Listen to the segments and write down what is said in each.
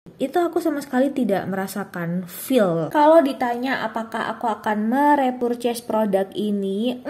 itu aku sama sekali tidak merasakan feel. Kalau ditanya apakah aku akan merepurchase produk ini,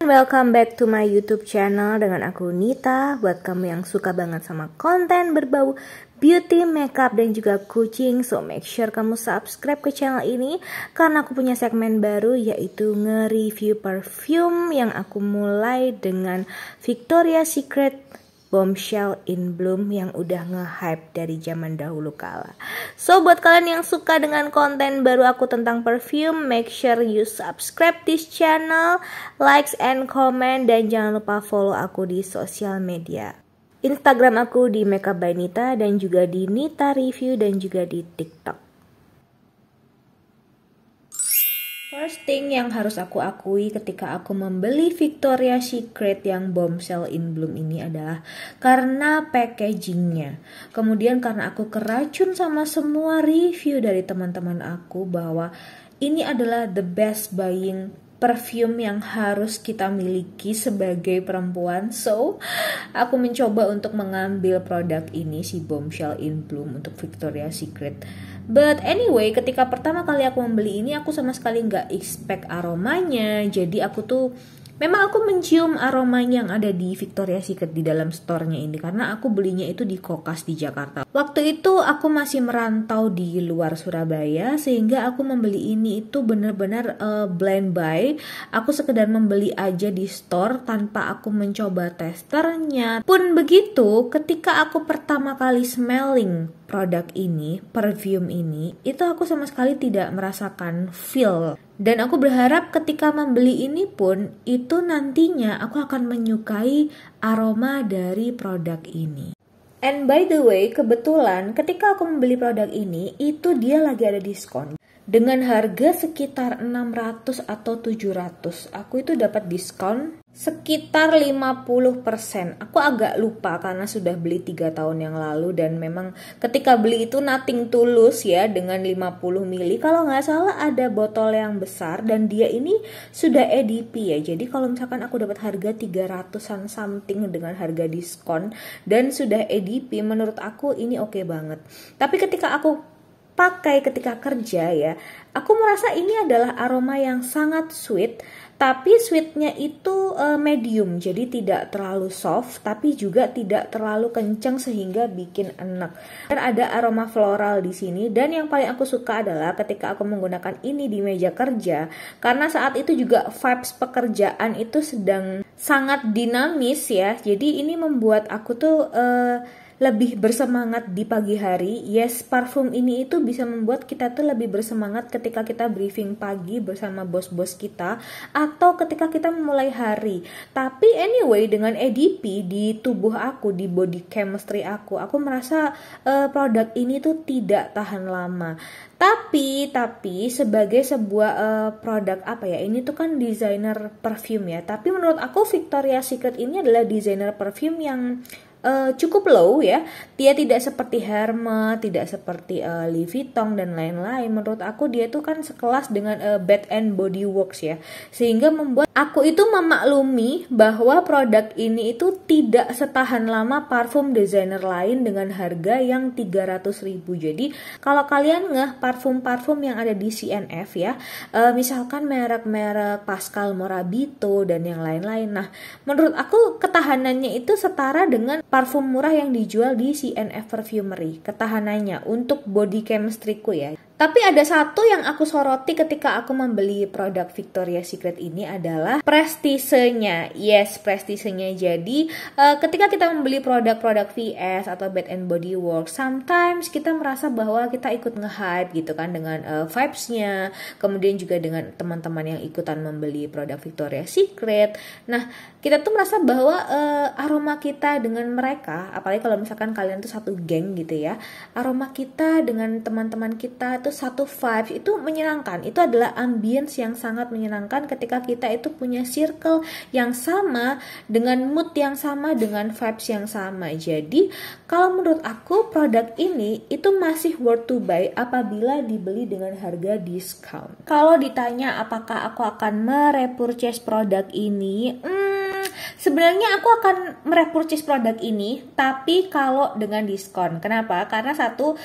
welcome back to my YouTube channel dengan aku Nita. Buat kamu yang suka banget sama konten berbau beauty, makeup, dan juga kucing, so make sure kamu subscribe ke channel ini karena aku punya segmen baru yaitu nge-review perfume yang aku mulai dengan Victoria's Secret Bombshell in Bloom yang udah nge-hype dari zaman dahulu kala. So buat kalian yang suka dengan konten baru aku tentang perfume, make sure you subscribe this channel, likes and comment, dan jangan lupa follow aku di sosial media. Instagram aku di Makeup by Nita dan juga di Nita Review dan juga di TikTok. First thing yang harus aku akui ketika aku membeli Victoria's Secret yang Bombshell in Bloom ini adalah karena packagingnya. Kemudian karena aku keracun sama semua review dari teman-teman aku bahwa ini adalah the best buying perfume yang harus kita miliki sebagai perempuan. So, aku mencoba untuk mengambil produk ini, si Bombshell in Bloom untuk Victoria's Secret. But anyway, ketika pertama kali aku membeli ini, aku sama sekali nggak expect aromanya. Jadi memang aku mencium aromanya yang ada di Victoria's Secret di dalam store-nya ini karena aku belinya itu di Kokas di Jakarta. Waktu itu aku masih merantau di luar Surabaya sehingga aku membeli ini itu benar-benar blind buy. Aku sekedar membeli aja di store tanpa aku mencoba testernya. Pun begitu, ketika aku pertama kali smelling produk ini, perfume ini, itu aku sama sekali tidak merasakan feel. Dan aku berharap ketika membeli ini pun, itu nantinya aku akan menyukai aroma dari produk ini. And by the way, kebetulan ketika aku membeli produk ini, itu dia lagi ada diskon. Dengan harga sekitar 600 atau 700, aku itu dapat diskon sekitar 50%. Aku agak lupa karena sudah beli 3 tahun yang lalu dan memang ketika beli itu nothing tulus ya dengan 50 ml. Kalau nggak salah ada botol yang besar dan dia ini sudah EDP ya. Jadi kalau misalkan aku dapat harga 300-an something dengan harga diskon dan sudah EDP, menurut aku ini oke banget. Tapi ketika aku pakai ketika kerja ya, aku merasa ini adalah aroma yang sangat sweet, tapi sweetnya itu medium, jadi tidak terlalu soft tapi juga tidak terlalu kencang sehingga bikin enak. Dan ada aroma floral di sini, dan yang paling aku suka adalah ketika aku menggunakan ini di meja kerja karena saat itu juga vibes pekerjaan itu sedang sangat dinamis ya. Jadi ini membuat aku tuh lebih bersemangat di pagi hari. Yes, parfum ini itu bisa membuat kita tuh lebih bersemangat ketika kita briefing pagi bersama bos-bos kita atau ketika kita memulai hari. Tapi anyway, dengan EDP di tubuh aku, di body chemistry aku merasa produk ini tuh tidak tahan lama. Tapi sebagai sebuah produk ini tuh kan desainer perfume ya. Tapi menurut aku Victoria's Secret ini adalah desainer perfume yang cukup low ya. Dia tidak seperti Hermes, tidak seperti Louis Vuitton dan lain-lain. Menurut aku dia itu kan sekelas dengan Bath and Body Works ya. Sehingga membuat aku itu memaklumi bahwa produk ini itu tidak setahan lama parfum desainer lain dengan harga yang 300.000. Jadi kalau kalian ngeh parfum-parfum yang ada di CNF ya, misalkan merek-merek Pascal Morabito dan yang lain-lain. Nah, menurut aku ketahanannya itu setara dengan parfum murah yang dijual di CNF Perfumery, ketahanannya untuk body chemistry-ku ya. Tapi ada satu yang aku soroti ketika aku membeli produk Victoria's Secret ini adalah prestisenya. Yes, prestisenya. Jadi ketika kita membeli produk-produk VS atau Bath and Body Works, sometimes kita merasa bahwa kita ikut nge-hype gitu kan dengan vibes-nya. Kemudian juga dengan teman-teman yang ikutan membeli produk Victoria's Secret. Nah, kita tuh merasa bahwa aroma kita dengan mereka, apalagi kalau misalkan kalian tuh satu geng gitu ya, aroma kita dengan teman-teman kita tuh satu vibes, itu menyenangkan. Itu adalah ambience yang sangat menyenangkan ketika kita itu punya circle yang sama, dengan mood yang sama, dengan vibes yang sama. Jadi kalau menurut aku produk ini itu masih worth to buy apabila dibeli dengan harga diskon. Kalau ditanya apakah aku akan merepurchase produk ini, sebenarnya aku akan merepurchase produk ini, tapi kalau dengan diskon. Kenapa? Karena satu,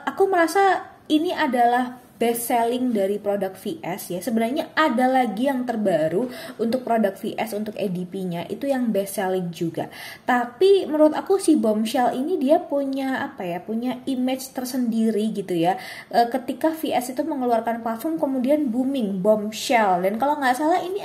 aku merasa ini adalah best selling dari produk VS ya. Sebenarnya ada lagi yang terbaru untuk produk VS, untuk EDP-nya itu yang best selling juga. Tapi menurut aku si Bombshell ini dia punya apa ya? Punya image tersendiri gitu ya. Ketika VS itu mengeluarkan parfum kemudian booming Bombshell, dan kalau nggak salah ini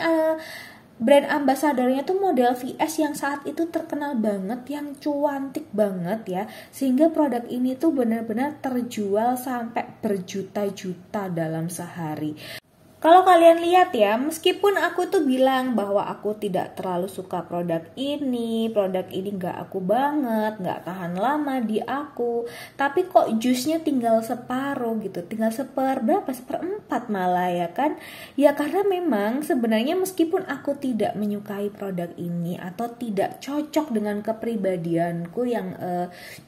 brand ambasadornya tuh model VS yang saat itu terkenal banget, yang cuantik banget ya, sehingga produk ini tuh benar-benar terjual sampai berjuta-juta dalam sehari. Kalau kalian lihat ya, meskipun aku tuh bilang bahwa aku tidak terlalu suka produk ini nggak aku banget, nggak tahan lama di aku, tapi kok jusnya tinggal separuh gitu, tinggal seperempat malah ya kan. Ya karena memang sebenarnya meskipun aku tidak menyukai produk ini atau tidak cocok dengan kepribadianku yang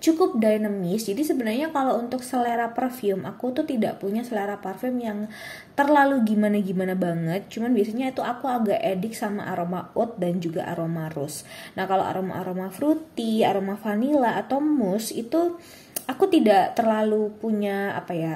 cukup dinamis, jadi sebenarnya kalau untuk selera parfum, aku tuh tidak punya selera parfum yang terlalu gimana banget. Cuman biasanya itu aku agak edik sama aroma oud dan juga aroma rose. Nah kalau aroma fruity, aroma vanilla atau mousse itu aku tidak terlalu punya apa ya,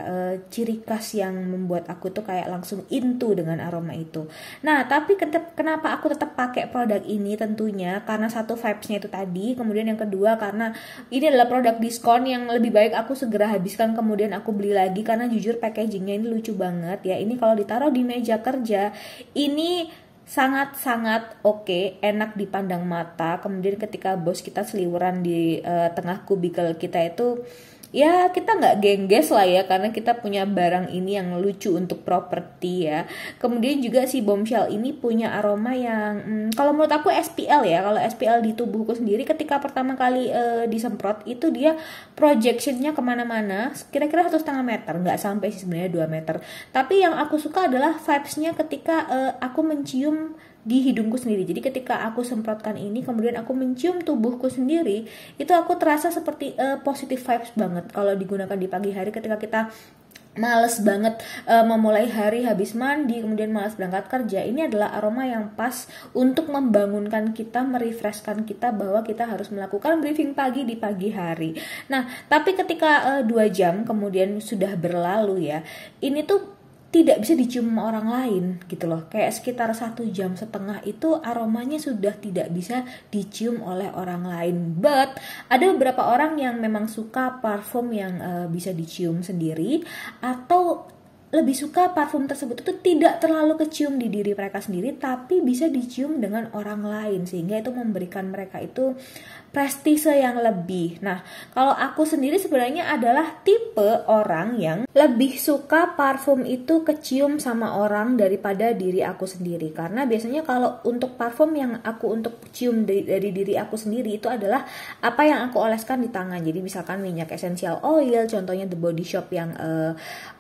ciri khas yang membuat aku tuh kayak langsung into dengan aroma itu. Nah tapi kenapa aku tetap pakai produk ini, tentunya karena satu vibesnya itu tadi, kemudian yang kedua karena ini adalah produk diskon yang lebih baik aku segera habiskan kemudian aku beli lagi, karena jujur packagingnya ini lucu banget ya. Ini kalau ditaruh di meja kerja ini sangat-sangat oke, enak dipandang mata. Kemudian ketika bos kita seliweran di tengah kubikel kita itu, ya kita nggak gengges lah ya, karena kita punya barang ini yang lucu untuk properti ya. Kemudian juga si Bombshell ini punya aroma yang kalau menurut aku SPL ya, kalau SPL di tubuhku sendiri ketika pertama kali disemprot itu dia projectionnya kemana-mana, kira-kira 1,5 meter, nggak sampai sih sebenarnya 2 meter. Tapi yang aku suka adalah vibesnya ketika aku mencium di hidungku sendiri. Jadi ketika aku semprotkan ini kemudian aku mencium tubuhku sendiri, itu aku terasa seperti positive vibes banget kalau digunakan di pagi hari ketika kita males banget memulai hari habis mandi, kemudian malas berangkat kerja. Ini adalah aroma yang pas untuk membangunkan kita, merefreshkan kita bahwa kita harus melakukan briefing pagi di pagi hari. Nah, tapi ketika 2 jam kemudian sudah berlalu ya, ini tuh tidak bisa dicium sama orang lain gitu loh. Kayak sekitar 1,5 jam itu aromanya sudah tidak bisa dicium oleh orang lain. But ada beberapa orang yang memang suka parfum yang bisa dicium sendiri, atau lebih suka parfum tersebut itu tidak terlalu kecium di diri mereka sendiri tapi bisa dicium dengan orang lain, sehingga itu memberikan mereka itu prestise yang lebih. Nah, kalau aku sendiri sebenarnya adalah tipe orang yang lebih suka parfum itu kecium sama orang daripada diri aku sendiri. Karena biasanya kalau untuk parfum yang aku untuk cium dari diri aku sendiri itu adalah apa yang aku oleskan di tangan. Jadi misalkan minyak essential oil, contohnya The Body Shop yang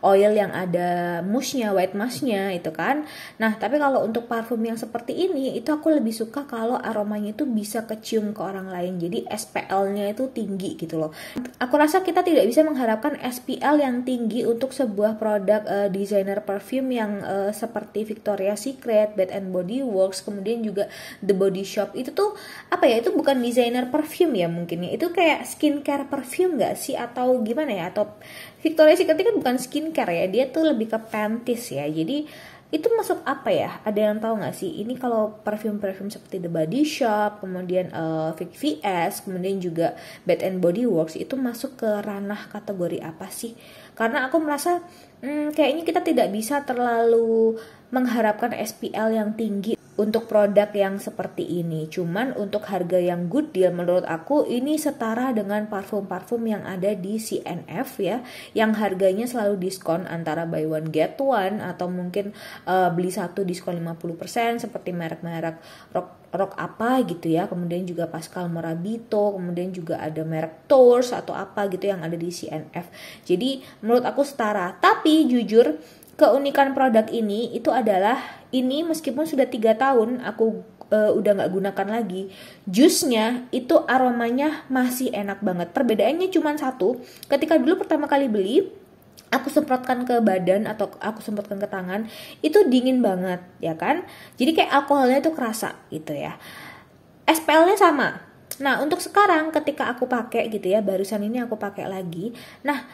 oil yang ada mousse-nya, white musk-nya itu kan. Nah, tapi kalau untuk parfum yang seperti ini itu aku lebih suka kalau aromanya itu bisa kecium ke orang lain. Jadi SPL-nya itu tinggi gitu loh. Aku rasa kita tidak bisa mengharapkan SPL yang tinggi untuk sebuah produk designer perfume yang seperti Victoria's Secret, Bath and Body Works, kemudian juga The Body Shop. Itu tuh apa ya? Itu bukan designer perfume ya mungkin ya. Itu kayak skincare perfume gak sih? Atau gimana ya? Atau Victoria's Secret kan bukan skincare ya. Dia tuh lebih ke panties ya. Jadi itu masuk apa ya? Ada yang tahu nggak sih? Ini kalau parfum-parfum seperti The Body Shop, kemudian VS, kemudian juga Bath and Body Works itu masuk ke ranah kategori apa sih? Karena aku merasa kayaknya kita tidak bisa terlalu mengharapkan SPL yang tinggi untuk produk yang seperti ini. Cuman untuk harga yang good deal menurut aku ini setara dengan parfum-parfum yang ada di CNF ya, yang harganya selalu diskon antara buy one get one atau mungkin beli satu diskon 50% seperti merek-merek rok apa gitu ya, kemudian juga Pascal Morabito, kemudian juga ada merek Tours atau apa gitu yang ada di CNF. Jadi menurut aku setara. Tapi jujur keunikan produk ini itu adalah ini meskipun sudah 3 tahun aku udah nggak gunakan lagi, jusnya itu aromanya masih enak banget. Perbedaannya cuma satu, ketika dulu pertama kali beli aku semprotkan ke badan atau aku semprotkan ke tangan, itu dingin banget ya kan, jadi kayak alkoholnya itu kerasa gitu ya. SPL-nya sama. Nah untuk sekarang ketika aku pakai gitu ya, barusan ini aku pakai lagi, nah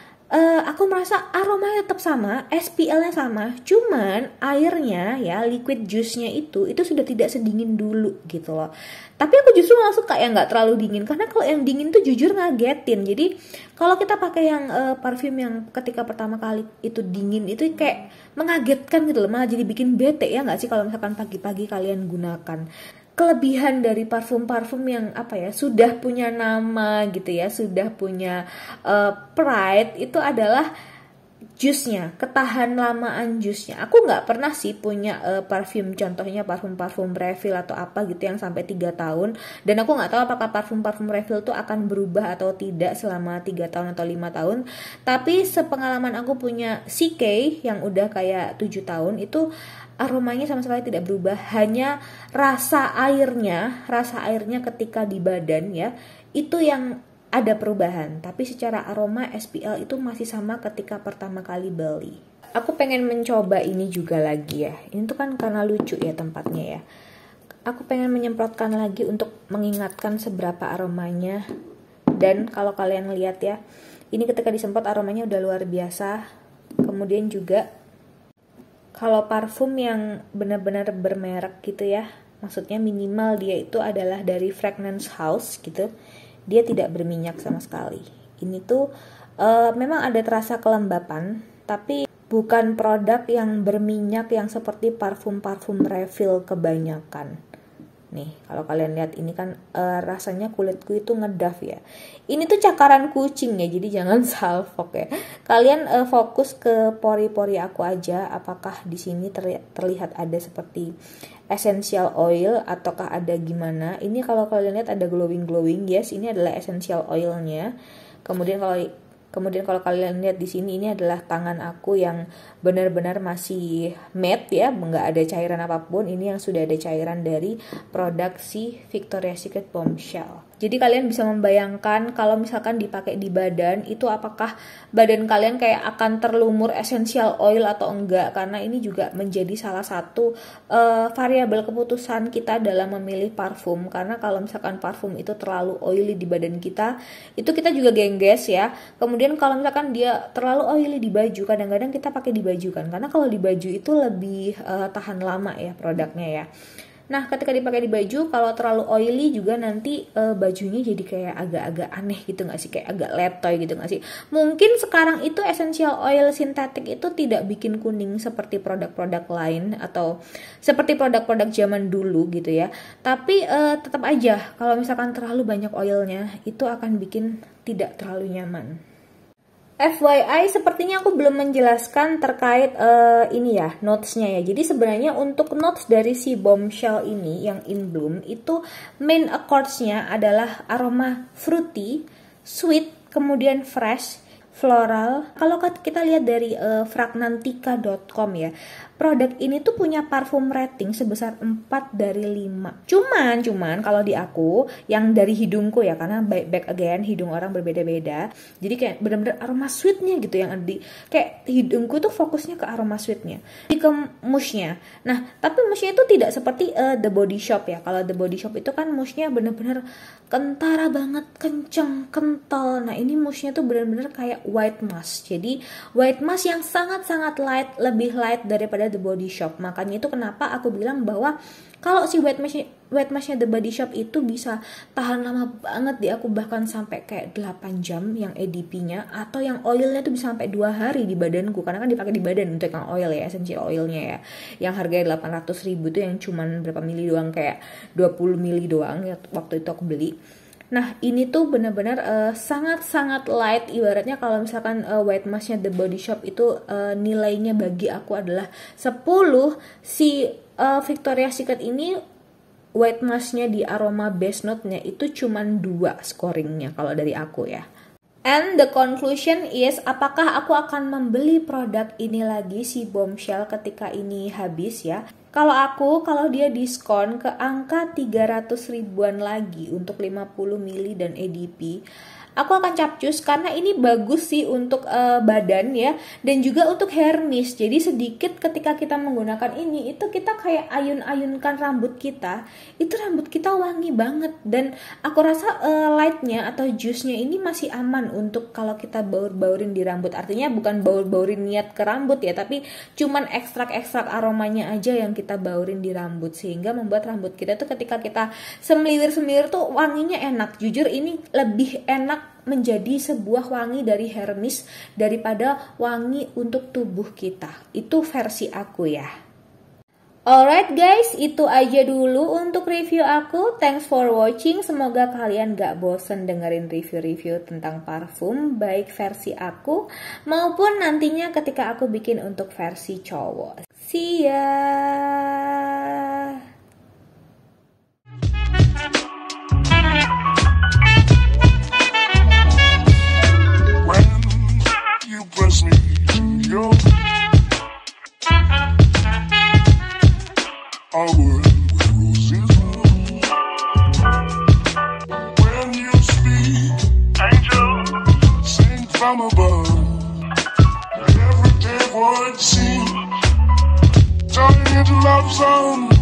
aku merasa aromanya tetap sama, SPL-nya sama, cuman airnya ya, liquid juice-nya itu sudah tidak sedingin dulu gitu loh. Tapi aku justru malah suka yang nggak terlalu dingin, karena kalau yang dingin tuh jujur ngagetin. Jadi kalau kita pakai yang parfum yang ketika pertama kali itu dingin itu kayak mengagetkan gitu loh, malah jadi bikin bete ya nggak sih kalau misalkan pagi-pagi kalian gunakan. Kelebihan dari parfum-parfum yang apa ya, sudah punya nama gitu ya, sudah punya pride, itu adalah jusnya, ketahan lamaan jusnya. Aku nggak pernah sih punya parfum, contohnya parfum-parfum refill atau apa gitu yang sampai 3 tahun, dan aku nggak tahu apakah parfum-parfum refill tuh akan berubah atau tidak selama 3 tahun atau 5 tahun. Tapi sepengalaman aku punya CK yang udah kayak 7 tahun itu aromanya sama sekali tidak berubah, hanya rasa airnya ketika di badan ya, itu yang ada perubahan. Tapi secara aroma SPL itu masih sama ketika pertama kali beli. Aku pengen mencoba ini juga lagi ya. Ini tuh kan karena lucu ya tempatnya ya. Aku pengen menyemprotkan lagi untuk mengingatkan seberapa aromanya. Dan kalau kalian lihat ya, ini ketika disemprot aromanya udah luar biasa. Kemudian juga kalau parfum yang benar-benar bermerek gitu ya, maksudnya minimal dia itu adalah dari fragrance house gitu, dia tidak berminyak sama sekali. Ini tuh memang ada terasa kelembapan, tapi bukan produk yang berminyak yang seperti parfum-parfum refill kebanyakan. Nih, kalau kalian lihat ini kan rasanya kulitku itu ngedaf ya. Ini tuh cakaran kucing ya, jadi jangan salfok ya. Kalian fokus ke pori-pori aku aja, apakah di sini terlihat ada seperti essential oil ataukah ada gimana. Ini kalau kalian lihat ada glowing, yes, ini adalah essential oilnya. Kemudian kalau kalian lihat di sini, ini adalah tangan aku yang benar-benar masih matte ya, nggak ada cairan apapun. Ini yang sudah ada cairan dari produk si Victoria's Secret Bombshell. Jadi kalian bisa membayangkan kalau misalkan dipakai di badan, itu apakah badan kalian kayak akan terlumur essential oil atau enggak. Karena ini juga menjadi salah satu variabel keputusan kita dalam memilih parfum. Karena kalau misalkan parfum itu terlalu oily di badan kita, itu kita juga gengges ya. Kemudian kalau misalkan dia terlalu oily di baju, kadang-kadang kita pakai di baju kan, karena kalau di baju itu lebih tahan lama ya produknya ya. Nah ketika dipakai di baju, kalau terlalu oily juga nanti bajunya jadi kayak agak-agak aneh gitu gak sih, kayak agak letoy gitu gak sih. Mungkin sekarang itu essential oil sintetik itu tidak bikin kuning seperti produk-produk lain atau seperti produk-produk zaman dulu gitu ya, tapi tetap aja kalau misalkan terlalu banyak oilnya itu akan bikin tidak terlalu nyaman. FYI, sepertinya aku belum menjelaskan terkait ini ya, notesnya ya. Jadi sebenarnya untuk notes dari si Bombshell ini yang In Bloom itu main accordsnya adalah aroma fruity, sweet, kemudian fresh, floral. Kalau kita lihat dari fragnantica.com ya, produk ini tuh punya parfum rating sebesar 4 dari 5. Cuman kalau di aku yang dari hidungku ya, karena back again hidung orang berbeda-beda. Jadi kayak benar-benar aroma sweetnya gitu yang ada di kayak hidungku tuh fokusnya ke aroma sweetnya. Di ke mushnya. Nah, tapi mushnya itu tidak seperti The Body Shop ya. Kalau The Body Shop itu kan mushnya benar-benar kentara banget, kenceng, kental. Nah, ini mushnya tuh benar-benar kayak white musk. Jadi white musk yang sangat-sangat light, lebih light daripada The Body Shop. Makanya itu kenapa aku bilang bahwa kalau si white white masknya The Body Shop itu bisa tahan lama banget di aku, bahkan sampai kayak 8 jam yang EDP-nya, atau yang oilnya tuh bisa sampai 2 hari di badanku, karena kan dipakai di badan untuk yang oil ya, essential oilnya ya, yang harganya 800.000 tuh yang cuman berapa mili doang, kayak 20 mili doang ya waktu itu aku beli. Nah ini tuh benar-benar sangat-sangat light. Ibaratnya kalau misalkan white masknya The Body Shop itu nilainya bagi aku adalah 10, si Victoria's Secret ini white masknya di aroma base note-nya itu cuman 2 scoringnya kalau dari aku ya. And the conclusion is, apakah aku akan membeli produk ini lagi, si Bombshell, ketika ini habis ya? Kalau dia diskon ke angka 300 ribuan lagi untuk 50 mili dan EDP, aku akan capcus karena ini bagus sih untuk badan ya, dan juga untuk hair mist. Jadi sedikit ketika kita menggunakan ini, itu kita kayak ayun-ayunkan rambut kita, itu rambut kita wangi banget. Dan aku rasa lightnya atau juice-nya ini masih aman untuk kalau kita baur-baurin di rambut. Artinya bukan baur-baurin niat ke rambut ya, tapi cuman ekstrak-ekstrak aromanya aja yang kita baurin di rambut, sehingga membuat rambut kita tuh ketika kita semilir-semilir tuh wanginya enak. Jujur ini lebih enak menjadi sebuah wangi dari hair mist daripada wangi untuk tubuh kita. Itu versi aku ya. Alright guys, itu aja dulu untuk review aku. Thanks for watching. Semoga kalian gak bosen dengerin review-review tentang parfum, baik versi aku maupun nantinya ketika aku bikin untuk versi cowok. See ya. I would roses when you speak, angel, sing from above. Every day would seem turning into love song.